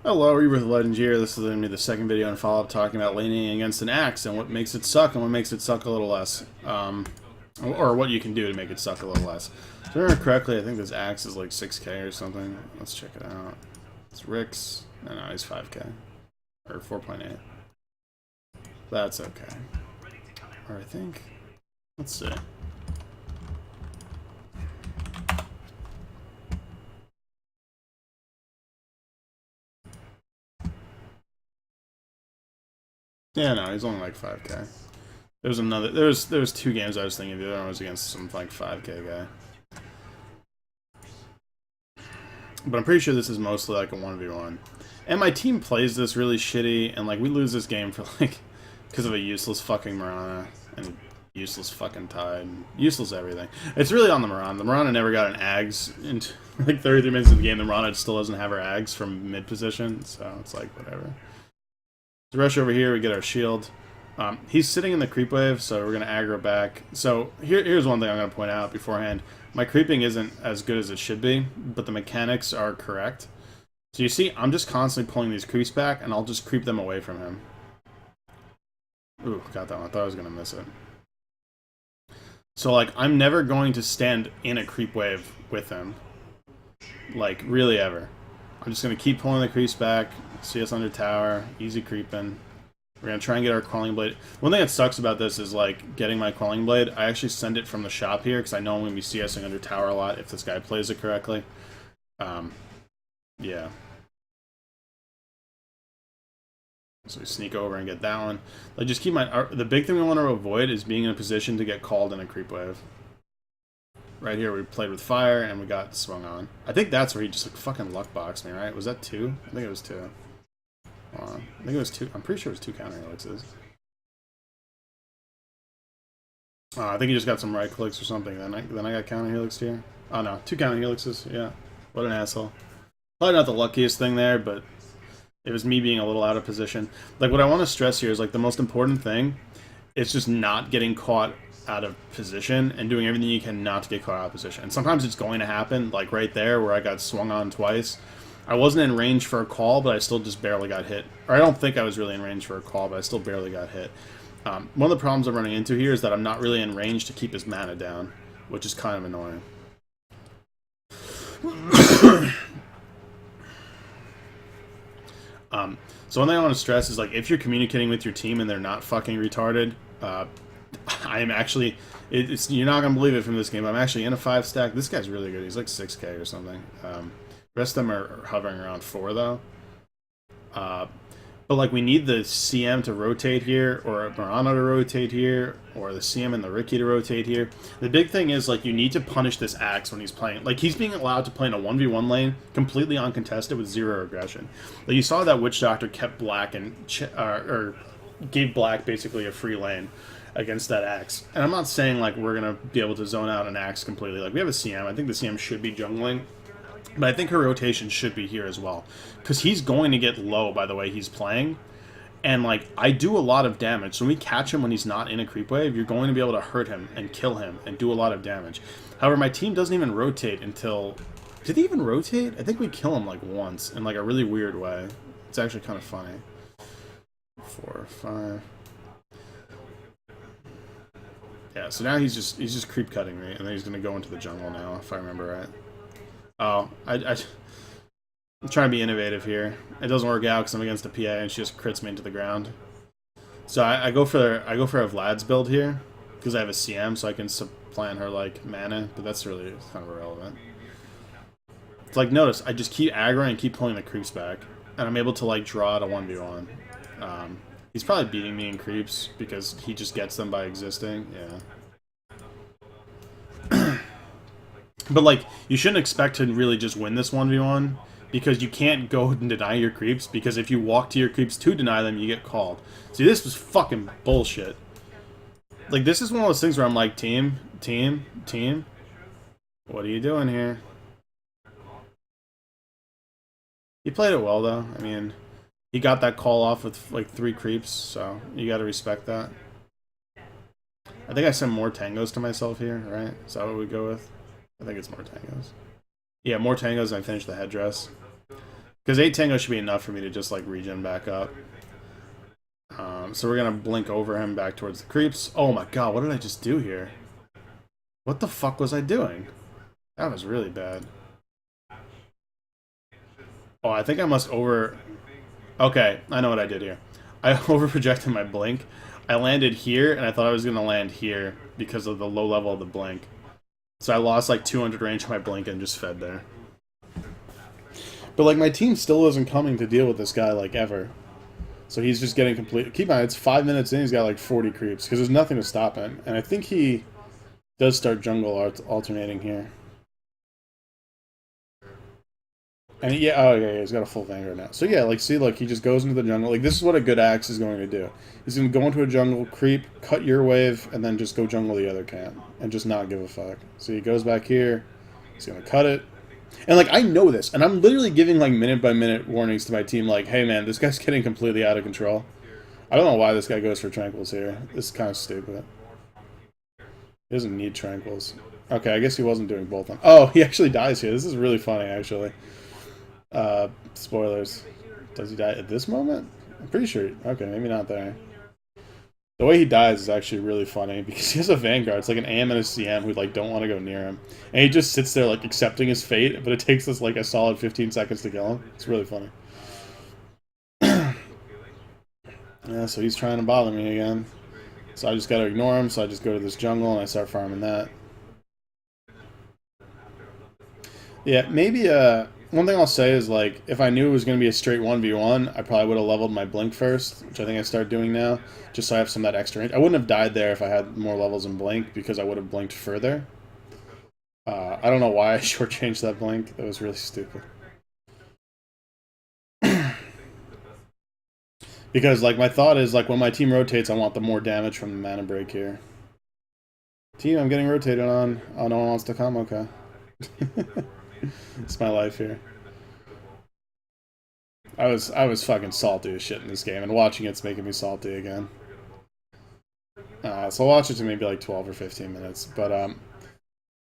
Hello, Rebirth Legend here. This is going to be the second video in follow-up talking about laning against an axe and what makes it suck and what makes it suck a little less. Or what you can do to make it suck a little less. If I remember correctly, I think this axe is like 6k or something. Let's check it out. It's Rick's. No, he's 5k. Or 4.8. That's okay. Or I think... Let's see. Yeah, no, he's only like 5k. There was two games I was thinking of. The other one was against some like 5k guy. But I'm pretty sure this is mostly like a 1v1. And my team plays this really shitty, and like we lose this game for like because of a useless fucking Mirana and useless fucking Tide, useless everything. It's really on the Mirana. The Mirana never got an Ags in like 33 minutes of the game. The Mirana still doesn't have her Ags from mid position, so it's like whatever. So rush over here, we get our shield. He's sitting in the creep wave, so we're going to aggro back. So here's one thing I'm going to point out beforehand. My creeping isn't as good as it should be, but the mechanics are correct. So you see, I'm just constantly pulling these creeps back, and I'll just creep them away from him. Ooh, got that one. I thought I was going to miss it. So, like, I'm never going to stand in a creep wave with him. Like, really ever. I'm just going to keep pulling the creeps back, see us under tower, easy creeping. We're going to try and get our Quelling Blade. One thing that sucks about this is, like, getting my Quelling Blade. I actually send it from the shop here, because I know I'm going to be CSing under tower a lot if this guy plays it correctly. Yeah. So we sneak over and get that one. Like, just keep the big thing we want to avoid is being in a position to get called in a creep wave. Right here, we played with fire, and we got swung on. I think that's where he just, like, fucking luck boxed me, right? Was that 2? I think it was 2. Hold on. I think it was 2. I'm pretty sure it was 2 counter helixes. I think he just got some right clicks or something. Then I got counter helix here. Oh, no. 2 counter helixes. Yeah. What an asshole. Probably not the luckiest thing there, but it was me being a little out of position. Like, what I want to stress here is, like, the most important thing is just not getting caught out of position and doing everything you can not to get caught out of position. And sometimes it's going to happen, like right there where I got swung on twice. I wasn't in range for a call, but I still just barely got hit. Or I don't think I was really in range for a call, but I still barely got hit. One of the problems I'm running into here is that I'm not really in range to keep his mana down, which is kind of annoying. So one thing I want to stress is, like, if you're communicating with your team and they're not fucking retarded, I am actually, you're not going to believe it from this game, I'm actually in a 5 stack. This guy's really good. He's like 6k or something. The rest of them are hovering around 4, though. But, like, we need the CM to rotate here, or Mirano to rotate here, or the CM and the Ricky to rotate here. The big thing is, like, you need to punish this Axe when he's playing. Like, he's being allowed to play in a 1v1 lane, completely uncontested with 0 aggression. Like, you saw that Witch Doctor kept Black and, or gave Black basically a free lane against that Axe. And I'm not saying, like, we're going to be able to zone out an Axe completely. Like, we have a CM. I think the CM should be jungling. But I think her rotation should be here as well. Because he's going to get low by the way he's playing. And, like, I do a lot of damage. So when we catch him when he's not in a creep wave, you're going to be able to hurt him and kill him and do a lot of damage. However, my team doesn't even rotate until... Did he even rotate? I think we kill him, like, once in, like, a really weird way. It's actually kind of funny. 4, 5... Yeah, so now he's just creep cutting me, and then he's going to go into the jungle now, if I remember right. Oh, I'm trying to be innovative here. It doesn't work out because I'm against a PA and she just crits me into the ground. So I go for a Vlad's build here because I have a CM, so I can supplant her like mana, but that's really kind of irrelevant. It's like, notice I just keep aggroing and keep pulling the creeps back, and I'm able to like draw out a 1v1. He's probably beating me in creeps because he just gets them by existing. Yeah. But, like, you shouldn't expect to really just win this 1v1, because you can't go and deny your creeps, because if you walk to your creeps to deny them, you get called. See, this was fucking bullshit. Like, this is one of those things where I'm like, team, what are you doing here? He played it well, though. I mean, he got that call off with, like, 3 creeps, so you gotta respect that. I think I sent more tangos to myself here, right? Is that what we go with? I think it's more tangos. Yeah, more tangos and I finish the headdress. Because 8 Tango should be enough for me to just, like, regen back up. So we're going to blink over him back towards the creeps. Oh my god, what did I just do here? What the fuck was I doing? That was really bad. Oh, I think I must over... Okay, I know what I did here. I over-projected my blink. I landed here, and I thought I was going to land here because of the low level of the blink. So I lost like 200 range on my blink and just fed there. But like my team still isn't coming to deal with this guy like ever. So he's just getting complete. Keep in mind, it's 5 minutes in, he's got like 40 creeps because there's nothing to stop him. And I think he does start jungle alternating here. And yeah, oh yeah, he's got a full Vanguard now. So yeah, like see, look, he just goes into the jungle. Like this is what a good Axe is going to do. He's going to go into a jungle, creep, cut your wave, and then just go jungle the other camp and just not give a fuck. So he goes back here. He's going to cut it. And like I know this, and I'm literally giving like minute by minute warnings to my team. Like, hey man, this guy's getting completely out of control. I don't know why this guy goes for tranquils here. This is kind of stupid. He doesn't need tranquils. Okay, I guess he wasn't doing both of them. Oh, he actually dies here. This is really funny, actually. Spoilers. Does he die at this moment? I'm pretty sure. Okay, maybe not there. The way he dies is actually really funny because he has a Vanguard. It's like an AM and a CM who like don't want to go near him, and he just sits there like accepting his fate. But it takes us like a solid 15 seconds to kill him. It's really funny. Yeah, so he's trying to bother me again. So I just gotta ignore him. So I just go to this jungle and I start farming that. Yeah, maybe one thing I'll say is, like, if I knew it was going to be a straight 1v1, I probably would have leveled my blink first, which I think I start doing now, just so I have some of that extra range. I wouldn't have died there if I had more levels in blink, because I would have blinked further. I don't know why I shortchanged that blink. That was really stupid. Because, like, my thought is, like, when my team rotates, I want the more damage from the mana break here. Team, I'm getting rotated on. Oh, no one wants to come? Okay. It's my life here. I was fucking salty as shit in this game, and watching it's making me salty again. So I'll watch it to maybe like 12 or 15 minutes. But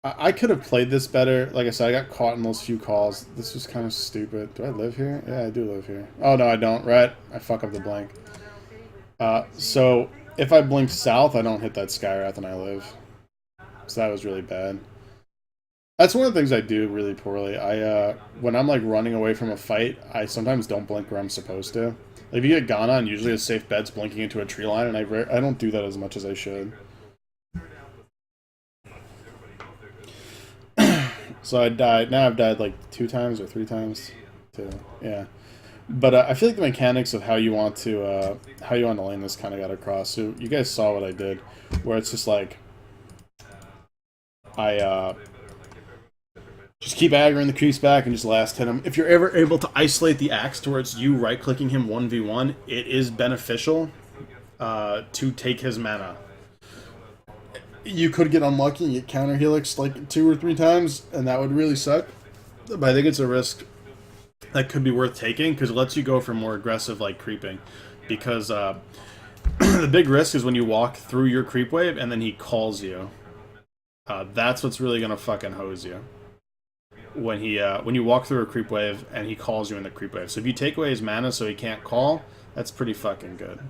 I could have played this better. Like I said, I got caught in those few calls. This was kind of stupid. Do I live here? Yeah, I do live here. Oh no, I don't. Right? I fuck up the blink. So if I blink south, I don't hit that Skywrath and I live. So that was really bad. That's one of the things I do really poorly. When I'm like running away from a fight, I sometimes don't blink where I'm supposed to. Like if you get Ghana, and usually a safe bet's blinking into a tree line, and I don't do that as much as I should. So I died. Now I've died like 2 times or 3 times. 2, yeah. But I feel like the mechanics of how you want to lane this kind of got across. So you guys saw what I did, where it's just like just keep aggroing the creeps back and just last hit him. If you're ever able to isolate the Axe to where it's you right-clicking him 1v1, it is beneficial to take his mana. You could get unlucky and get counter helix like 2 or 3 times, and that would really suck. But I think it's a risk that could be worth taking because it lets you go for more aggressive like creeping. Because the big risk is when you walk through your creep wave and then he calls you. That's what's really gonna fucking hose you. When you walk through a creep wave and he calls you in the creep wave. So if you take away his mana so he can't call, that's pretty fucking good.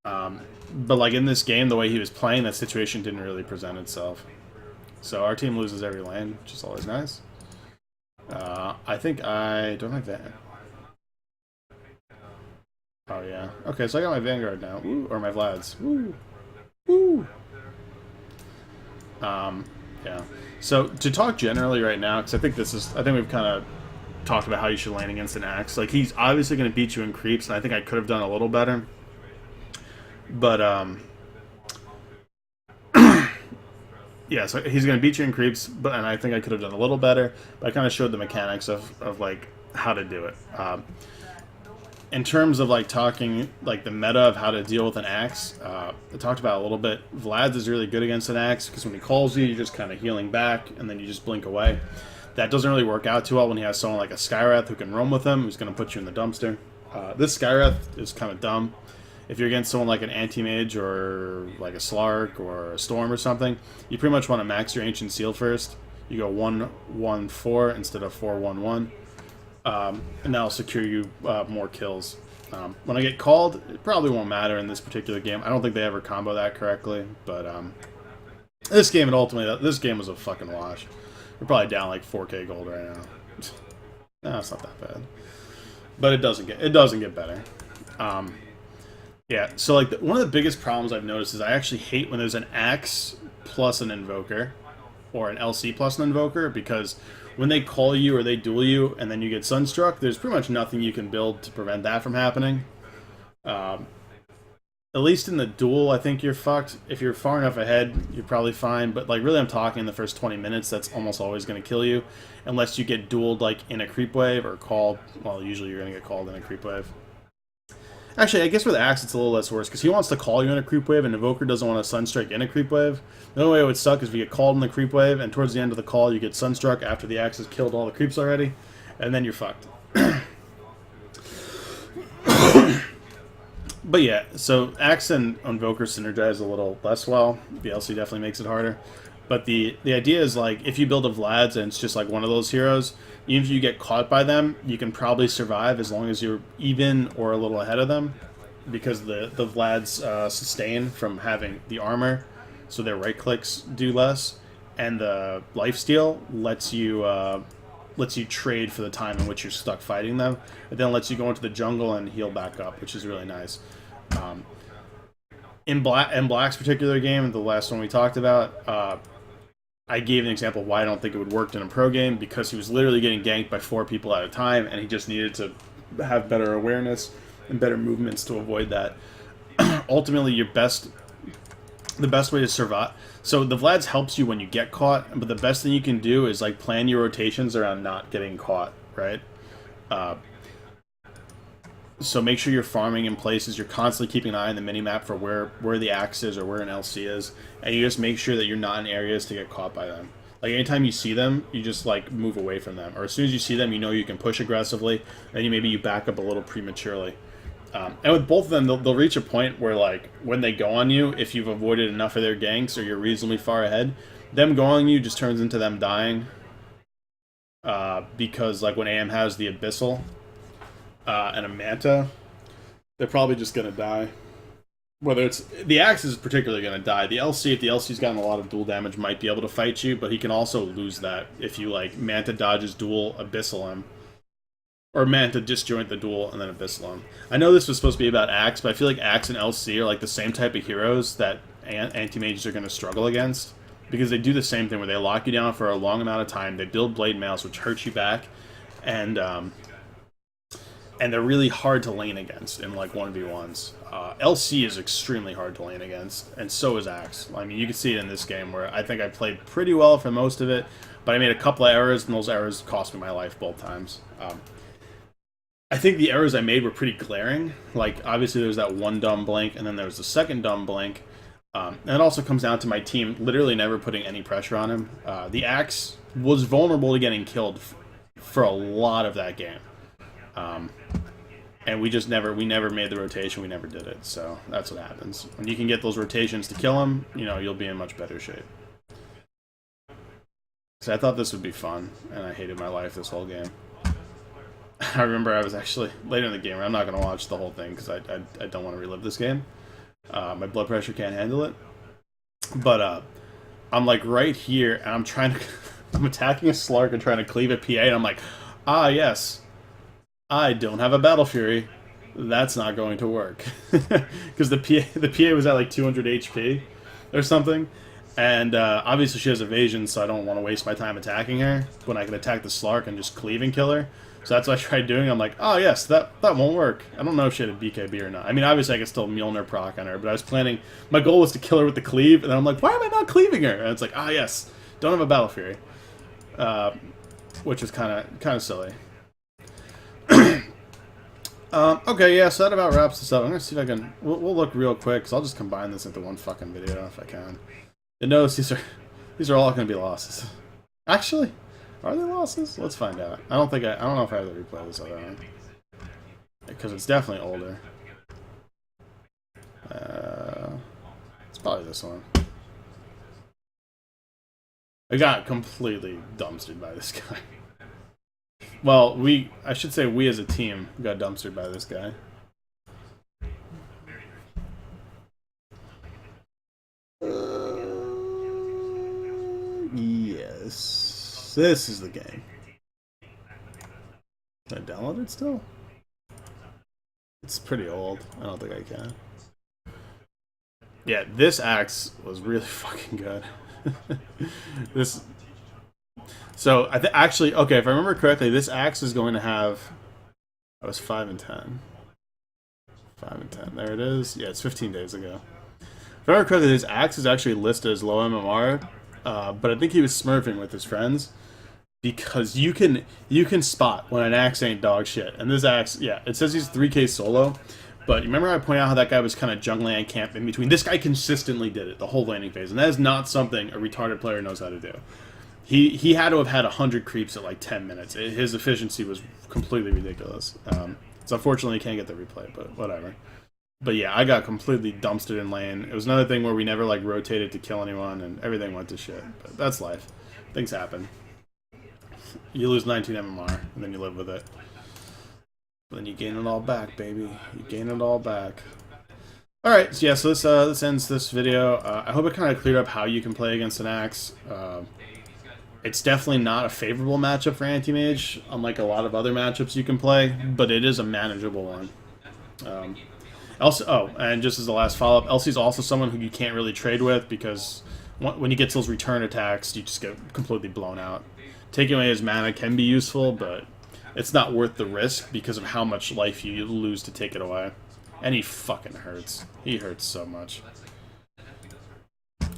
But like in this game, the way he was playing, that situation didn't really present itself. So our team loses every lane, which is always nice. I think I don't have that. Oh yeah. Okay, so I got my Vanguard now. Woo, or my Vlads. Woo. Woo. Yeah. So to talk generally right now, because I think we've kind of talked about how you should lane against an Axe. Like he's obviously going to beat you in creeps, and I think I could have done a little better. But yeah, so he's going to beat you in creeps, and I think I could have done a little better. But I kind of showed the mechanics of like how to do it. In terms of like talking like the meta of how to deal with an Axe, I talked about a little bit. Vlad's is really good against an Axe because when he calls you, you're just kind of healing back and then you just blink away. That doesn't really work out too well when he has someone like a Skywrath who can roam with him, who's going to put you in the dumpster. This Skywrath is kind of dumb. If you're against someone like an Anti-Mage or like a Slark or a Storm or something, you pretty much want to max your Ancient Seal first. You go 1-1-4 instead of 4-1-1, and that'll secure you more kills. When I get called, it probably won't matter in this particular game. I don't think they ever combo that correctly, but this game, this game was a fucking wash. We're probably down like 4K gold right now. No, it's not that bad, but it doesn't get better. Yeah, so like one of the biggest problems I've noticed is I actually hate when there's an Axe plus an Invoker, or an LC plus an Invoker, because when they call you or they duel you and then you get Sunstruck, there's pretty much nothing you can build to prevent that from happening. At least in the duel, I think you're fucked. If you're far enough ahead, you're probably fine. But like, really, I'm talking in the first 20 minutes, that's almost always going to kill you. Unless you get dueled like in a creep wave or called. Well, usually you're going to get called in a creep wave. Actually, I guess with Axe, it's a little less worse, because he wants to call you in a creep wave, and Invoker doesn't want to Sunstrike in a creep wave. The only way it would suck is if you get called in the creep wave, and towards the end of the call, you get Sunstruck after the Axe has killed all the creeps already, and then you're fucked. But yeah, so Axe and Invoker synergize a little less well. The LC definitely makes it harder. But the idea is, like, if you build a Vlad's and it's just like one of those heroes, even if you get caught by them, you can probably survive as long as you're even or a little ahead of them, because the Vlad's sustain from having the armor, so their right clicks do less, and the lifesteal lets you trade for the time in which you're stuck fighting them. It then lets you go into the jungle and heal back up, which is really nice. In Black's particular game, the last one we talked about, I gave an example of why I don't think it would work in a pro game, because he was literally getting ganked by 4 people at a time, and he just needed to have better awareness and better movements to avoid that. Ultimately, the best way to survive. So the Vlad's helps you when you get caught, but the best thing you can do is like plan your rotations around not getting caught, right? So make sure you're farming in places. You're constantly keeping an eye on the minimap for where the Axe is or where an LC is, and you just make sure that you're not in areas to get caught by them. Like, anytime you see them, you just like move away from them, or as soon as you see them, you know you can push aggressively, and maybe you back up a little prematurely. And with both of them, they'll reach a point where, like, when they go on you, if you've avoided enough of their ganks or you're reasonably far ahead, them going on you just turns into them dying. Because, like, when AM has the Abyssal and a Manta, they're probably just going to die. Whether it's... The Axe is particularly going to die. The LC, if the LC's gotten a lot of dual damage, might be able to fight you, but he can also lose that if you, like, Manta dodges dual, Abyssal him. Or Manta disjoint the duel and then Abyssal him. I know this was supposed to be about Axe, but I feel like Axe and LC are like the same type of heroes that anti-mages are going to struggle against, because they do the same thing where they lock you down for a long amount of time. They build blade mails, which hurts you back, and they're really hard to lane against in like 1v1s. LC is extremely hard to lane against, and so is Axe. I mean, you can see it in this game where I think I played pretty well for most of it, but I made a couple of errors, and those errors cost me my life both times. I think the errors I made were pretty glaring. Like, obviously there was that one dumb blink, and then there was the second dumb blink. And it also comes down to my team literally never putting any pressure on him. The Axe was vulnerable to getting killed for a lot of that game. And we never made the rotation, we never did it. So that's what happens. When you can get those rotations to kill him, you know, you'll be in much better shape. So I thought this would be fun, and I hated my life this whole game. I remember I was actually later in the game. I'm not going to watch the whole thing because I don't want to relive this game. My blood pressure can't handle it. But I'm like right here, and I'm trying to. I'm attacking a Slark and trying to cleave a PA, and I'm like, ah, yes, I don't have a Battle Fury. That's not going to work because the PA was at like 200 HP or something, and obviously she has evasion, so I don't want to waste my time attacking her when I can attack the Slark and just cleave and kill her. So that's what I tried doing. I'm like, oh yes, that won't work. I don't know if she had a BKB or not. I mean, obviously I could still Mjolnir proc on her, but I was planning, my goal was to kill her with the cleave, and then I'm like, why am I not cleaving her? And it's like, ah yes, don't have a Battle Fury. Which is kind of silly. Okay, yeah, so that about wraps this up. I'm gonna see if I can, we'll look real quick, because I'll just combine this into one fucking video if I can. And notice these are all gonna be losses. Actually, are they losses? Let's find out. I don't know if I have to replay this other one. Because it's definitely older. It's probably this one. I got completely dumpstered by this guy. Well, I should say we as a team got dumpstered by this guy. Yes. This is the game. Can I download it still? It's pretty old. I don't think I can. Yeah, this axe was really fucking good. This. So actually, okay, if I remember correctly, this axe is going to have. I was 5 and 10. 5 and 10. There it is. Yeah, it's 15 days ago. If I remember correctly, this axe is actually listed as low MMR, but I think he was smurfing with his friends because you can spot when an axe ain't dog shit. And this axe, yeah, it says he's 3K solo. But remember I pointed out how that guy was kind of jungling and camp in between? This guy consistently did it the whole laning phase, and that is not something a retarded player knows how to do. He had to have had 100 creeps at like 10 minutes. His efficiency was completely ridiculous. So unfortunately you can't get the replay, but whatever. But yeah, I got completely dumpstered in lane. It was another thing where we never like rotated to kill anyone, and everything went to shit. But that's life. Things happen. You lose 19 MMR, and then you live with it. Then you gain it all back, baby. You gain it all back. Alright, so yeah, so this ends this video. I hope it kind of cleared up how you can play against an axe. It's definitely not a favorable matchup for anti-mage, unlike a lot of other matchups you can play, but it is a manageable one. And just as the last follow-up, Elsie's also someone who you can't really trade with because when he gets those return attacks, you just get completely blown out. Taking away his mana can be useful, but it's not worth the risk because of how much life you lose to take it away. And he fucking hurts. He hurts so much.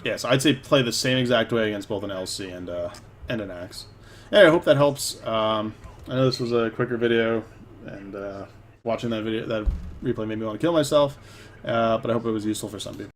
Yeah, so I'd say play the same exact way against both an LC and an Axe. Yeah, I hope that helps. I know this was a quicker video, and watching that replay made me want to kill myself, but I hope it was useful for some people.